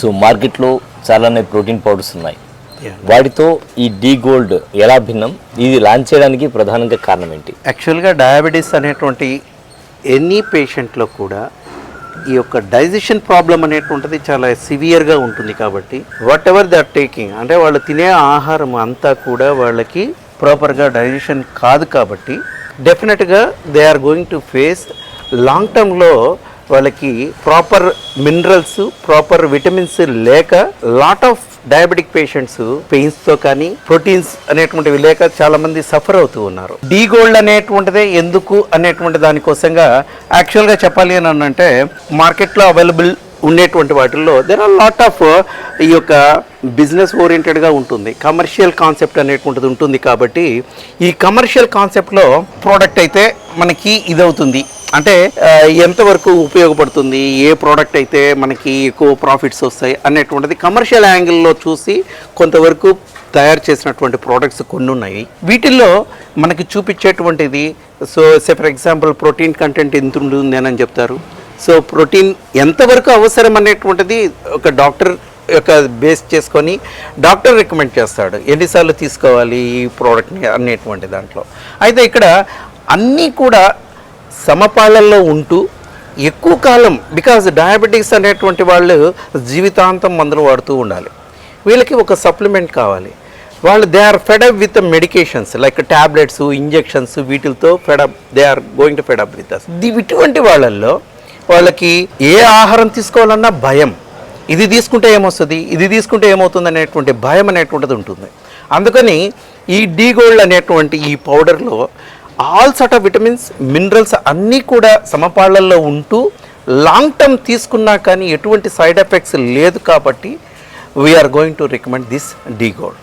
So మార్కెట్లో చాలానే protein powders ఉన్నాయి. Yeah. వాటితో ఈ డీ గోల్డ్ ఎలా భిన్నం, ఇది లాంచ్ చేయడానికి ప్రధానంగా కారణం ఏంటి? యాక్చువల్గా డయాబెటీస్ అనేటువంటి ఎనీ పేషెంట్లో కూడా ఈ యొక్క డైజెషన్ ప్రాబ్లం అనేటువంటిది చాలా సివియర్గా ఉంటుంది. కాబట్టి whatever they are taking, అంటే వాళ్ళు తినే ఆహారం అంతా కూడా వాళ్ళకి ప్రాపర్గా డైజెషన్ కాదు. కాబట్టి డెఫినెట్గా they are going to face long టర్మ్లో వాళ్ళకి ప్రాపర్ మినరల్స్, ప్రాపర్ విటమిన్స్ లేక లాట్ ఆఫ్ డయాబెటిక్ పేషెంట్స్ పెయిన్స్తో కానీ ప్రోటీన్స్ అనేటువంటివి లేక చాలామంది సఫర్ అవుతూ ఉన్నారు. డీ గోల్డ్ అనేటువంటిదే ఎందుకు అనేటువంటి దానికోసంగా యాక్చువల్గా చెప్పాలి అని అంటే మార్కెట్లో అవైలబుల్ ఉండేటువంటి వాటిల్లో దెర్ ఆర్ లాట్ ఆఫ్ ఈ యొక్క బిజినెస్ ఓరియంటెడ్గా ఉంటుంది, కమర్షియల్ కాన్సెప్ట్ అనేటువంటిది ఉంటుంది. కాబట్టి ఈ కమర్షియల్ కాన్సెప్ట్లో ప్రోడక్ట్ అయితే మనకి ఇదవుతుంది, అంటే ఎంతవరకు ఉపయోగపడుతుంది, ఏ ప్రోడక్ట్ అయితే మనకి ఎక్కువ ప్రాఫిట్స్ వస్తాయి అనేటువంటిది కమర్షియల్ యాంగిల్లో చూసి కొంతవరకు తయారు చేసినటువంటి ప్రోడక్ట్స్ కొన్ని ఉన్నాయి. వీటిల్లో మనకి చూపించేటువంటిది ఫర్ ఎగ్జాంపుల్ ప్రోటీన్ కంటెంట్ ఎంత ఉంటుంది అని చెప్తారు. సో ప్రోటీన్ ఎంతవరకు అవసరం అనేటువంటిది ఒక డాక్టర్ యొక్క బేస్ చేసుకొని డాక్టర్ రికమెండ్ చేస్తాడు, ఎన్నిసార్లు తీసుకోవాలి ఈ ప్రోడక్ట్ని అనేటువంటి దాంట్లో. అయితే ఇక్కడ అన్నీ కూడా సమపాలల్లో ఉంటూ ఎక్కువ కాలం, బికాజ్ డయాబెటిక్స్ అనేటువంటి వాళ్ళు జీవితాంతం మందులు వాడుతూ ఉండాలి. వీళ్ళకి ఒక సప్లిమెంట్ కావాలి. వాళ్ళు they are fed up with medications like tablets, injections, వీటితో fed up, they are going to fed up with us. ఇటువంటి వాళ్ళల్లో వాళ్ళకి ఏ ఆహారం తీసుకోవాలన్నా భయం, ఇది తీసుకుంటే ఏమొస్తుంది, ఇది తీసుకుంటే ఏమవుతుంది అనేటువంటి భయం అనేటువంటిది ఉంటుంది. అందుకని ఈ డీ గోల్డ్ అనేటువంటి ఈ పౌడర్లో all sort of vitamins, minerals అన్నీ కూడా సమపాళ్లలో ఉంటూ లాంగ్ టర్మ్ తీసుకున్నా కానీ ఎటువంటి సైడ్ ఎఫెక్ట్స్ లేదు. కాబట్టి we are going to recommend this D gold.